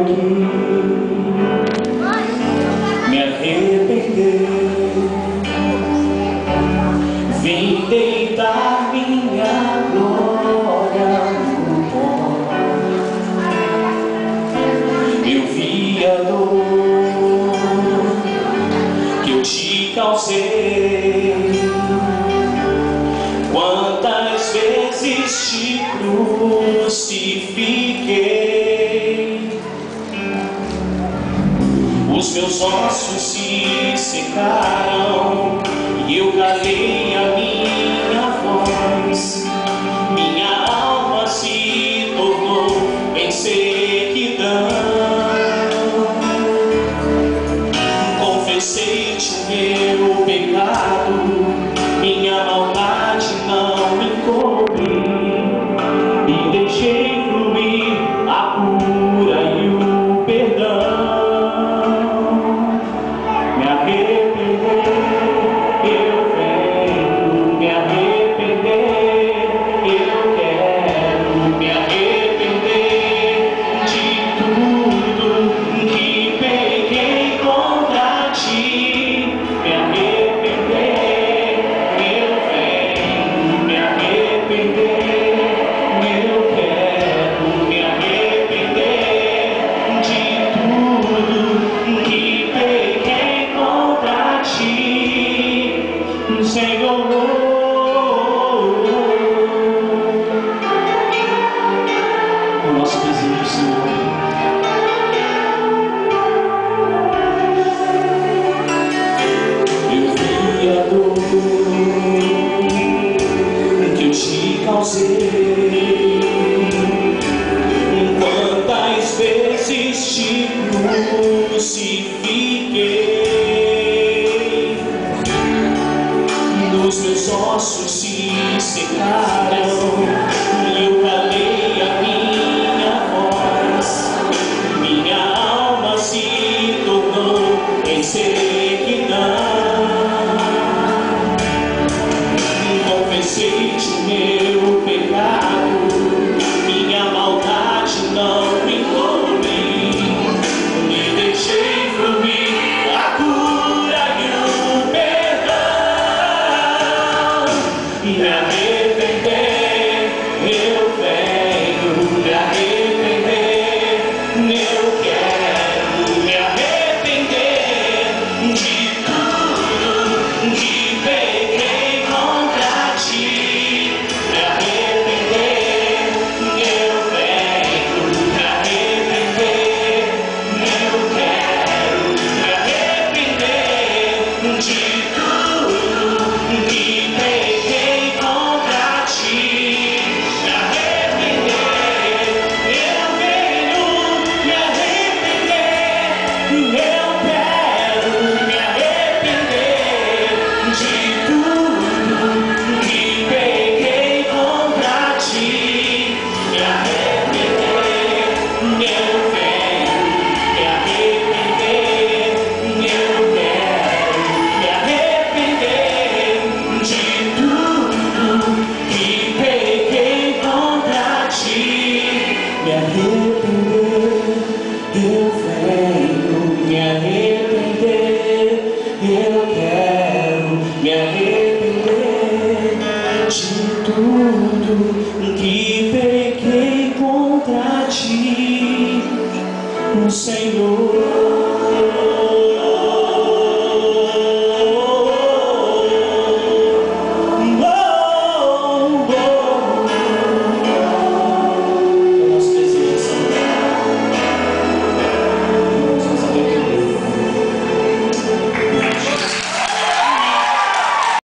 aqui me arrepender. Vim deitar minha glória no pó. Eu vi a dor que eu te causei. Quantas vezes te crucifiquei. Os meus ossos se secaram e eu calei a minha voz. Minha alma se tornou em sequidão. Confessei-te o meu pecado, minha maldade não me encobri, e deixei fluir a cura e o perdão. Me arrepender, eu venho, me arrepender, eu quero me arrepender de tudo que pequei contra ti. Me arrepender, eu venho me arrepender, eu quero me arrepender de tudo que pequei contra ti, Senhor. O nosso desejo, Senhor, eu vi a dor que eu te causei. Quantas vezes te crucifiquei. Os meus ossos se secaram e eu calei a minha voz. Minha alma se tornou em sequidão. Confessei-te o meu pecado, minha maldade não me encobri, e deixei fluir a cura e o perdão. Me arrepender, eu venho me arrepender, eu quero me arrepender de tudo que pequei contra ti. Me arrepender, eu venho me arrepender, eu quero me arrepender de tudo que pequei contra ti. Me arrepender, eu venho me arrepender, eu quero me arrepender de tudo que pequei contra ti. Me arrepender, eu venho me arrepender, eu quero me arrepender de tudo que pequei contra ti. Me arrepender, eu venho me arrepender, eu quero me arrepender de tudo que pequei contra ti, Senhor.